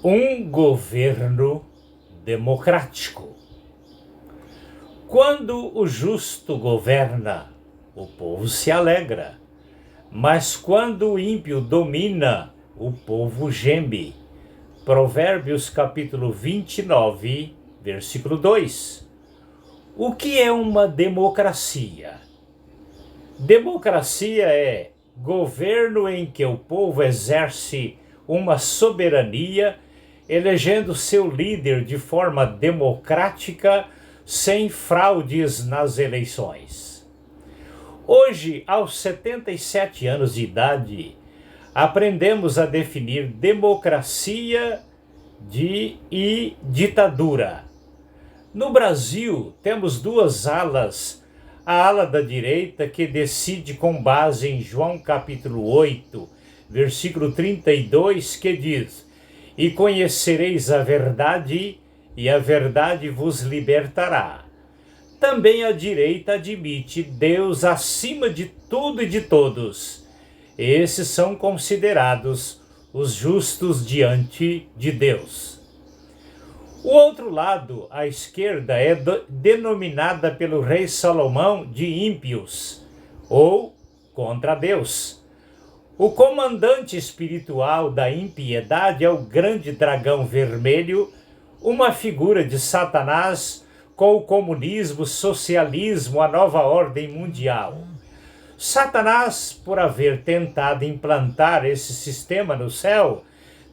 Um governo democrático. Quando o justo governa, o povo se alegra. Mas quando o ímpio domina, o povo geme. Provérbios capítulo 29, versículo 2. O que é uma democracia? Democracia é governo em que o povo exerce uma soberania, elegendo seu líder de forma democrática, sem fraudes nas eleições. Hoje, aos 77 anos de idade, aprendemos a definir democracia e ditadura. No Brasil, temos duas alas. A ala da direita, que decide com base em João capítulo 8, versículo 32, que diz: "E conhecereis a verdade, e a verdade vos libertará." Também a direita admite Deus acima de tudo e de todos. Esses são considerados os justos diante de Deus. O outro lado, a esquerda, é denominada pelo rei Salomão de ímpios, ou contra Deus. O comandante espiritual da impiedade é o grande dragão vermelho, uma figura de Satanás com o comunismo, socialismo, a nova ordem mundial. Satanás, por haver tentado implantar esse sistema no céu,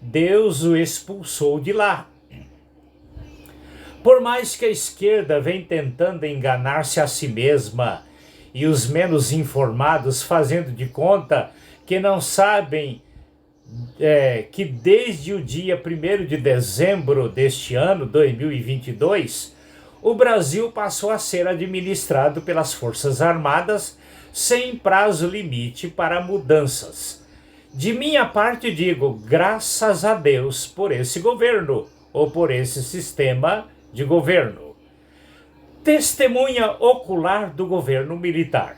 Deus o expulsou de lá. Por mais que a esquerda vem tentando enganar-se a si mesma e os menos informados fazendo de conta que não sabem que desde o dia 1º de dezembro deste ano, 2022, o Brasil passou a ser administrado pelas Forças Armadas sem prazo limite para mudanças. De minha parte digo, graças a Deus por esse governo, ou por esse sistema de governo. Testemunha ocular do governo militar.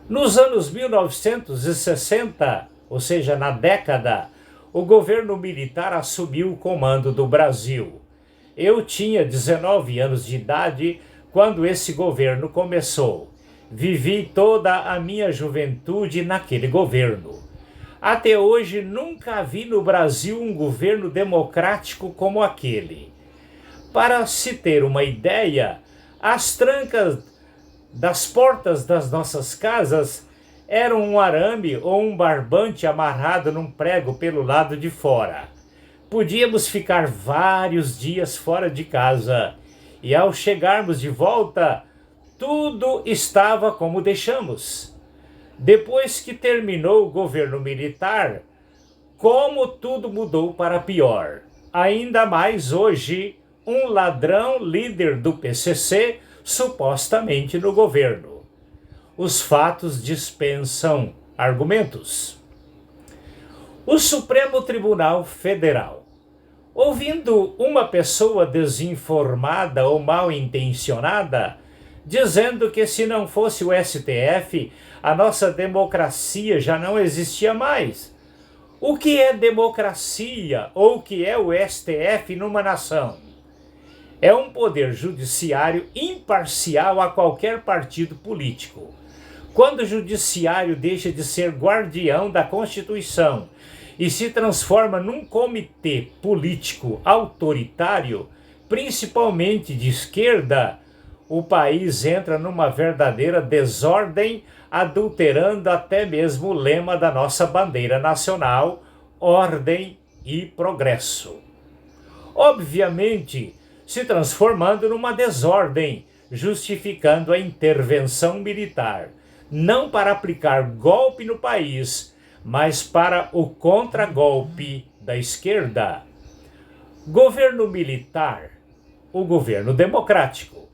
Nos anos 1960, ou seja, na década, o governo militar assumiu o comando do Brasil. Eu tinha 19 anos de idade quando esse governo começou. Vivi toda a minha juventude naquele governo. Até hoje nunca vi no Brasil um governo democrático como aquele. Para se ter uma ideia, as trancas das portas das nossas casas eram um arame ou um barbante amarrado num prego pelo lado de fora. Podíamos ficar vários dias fora de casa e, ao chegarmos de volta, tudo estava como deixamos. Depois que terminou o governo militar, como tudo mudou para pior. Ainda mais hoje, um ladrão líder do PCC supostamente no governo. Os fatos dispensam argumentos. O Supremo Tribunal Federal. Ouvindo uma pessoa desinformada ou mal intencionada dizendo que se não fosse o STF, a nossa democracia já não existia mais. O que é democracia ou o que é o STF numa nação? É um poder judiciário imparcial a qualquer partido político. Quando o judiciário deixa de ser guardião da Constituição e se transforma num comitê político autoritário, principalmente de esquerda, o país entra numa verdadeira desordem, adulterando até mesmo o lema da nossa bandeira nacional, ordem e progresso. Obviamente, se transformando numa desordem, justificando a intervenção militar, não para aplicar golpe no país, mas para o contragolpe da esquerda. Governo militar, o governo democrático.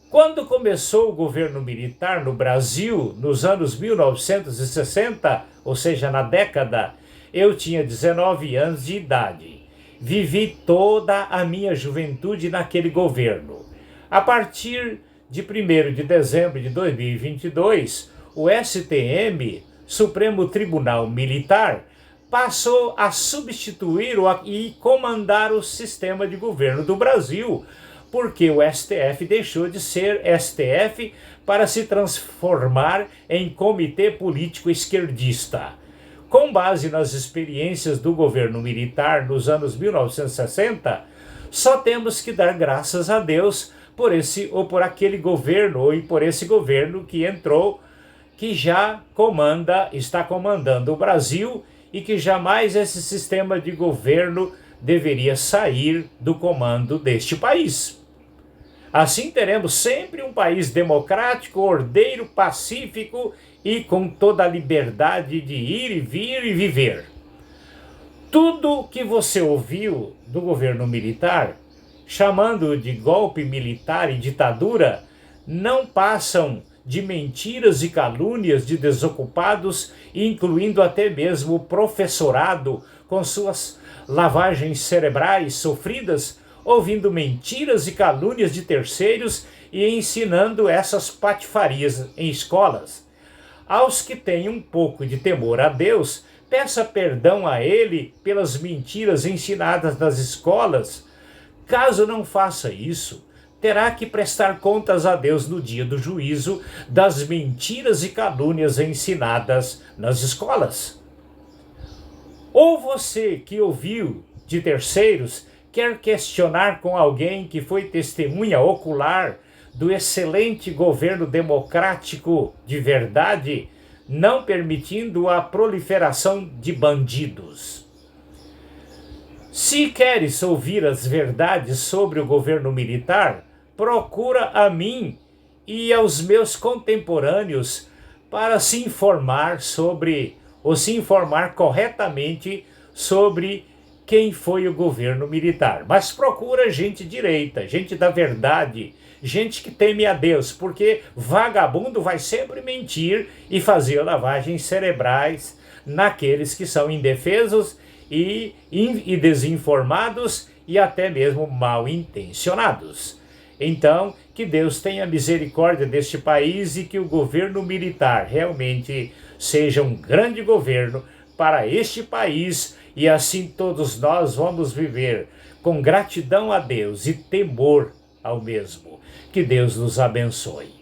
Quando começou o governo militar no Brasil, nos anos 1960, ou seja, na década, eu tinha 19 anos de idade. Vivi toda a minha juventude naquele governo. A partir de 1º de dezembro de 2022, o STM, Supremo Tribunal Militar, passou a substituir e comandar o sistema de governo do Brasil, porque o STF deixou de ser STF para se transformar em Comitê Político Esquerdista. Com base nas experiências do governo militar nos anos 1960, só temos que dar graças a Deus por esse ou por aquele governo, e por esse governo que entrou, que já está comandando o Brasil, e que jamais esse sistema de governo deveria sair do comando deste país. Assim teremos sempre um país democrático, ordeiro, pacífico e com toda a liberdade de ir e vir e viver. Tudo que você ouviu do governo militar, chamando de golpe militar e ditadura, não passam de mentiras e calúnias de desocupados, incluindo até mesmo o professorado com suas lavagens cerebrais sofridas, ouvindo mentiras e calúnias de terceiros e ensinando essas patifarias em escolas. Aos que têm um pouco de temor a Deus, peça perdão a Ele pelas mentiras ensinadas nas escolas. Caso não faça isso, terá que prestar contas a Deus no dia do juízo das mentiras e calúnias ensinadas nas escolas. Ou você que ouviu de terceiros quer questionar com alguém que foi testemunha ocular do excelente governo democrático de verdade, não permitindo a proliferação de bandidos. Se queres ouvir as verdades sobre o governo militar, procura a mim e aos meus contemporâneos para se informar corretamente sobre quem foi o governo militar. Mas procura gente direita, gente da verdade, gente que teme a Deus, porque vagabundo vai sempre mentir e fazer lavagens cerebrais naqueles que são indefesos e desinformados e até mesmo mal intencionados. Então, que Deus tenha misericórdia deste país e que o governo militar realmente seja um grande governo para este país, e assim todos nós vamos viver com gratidão a Deus e temor ao mesmo. Que Deus nos abençoe.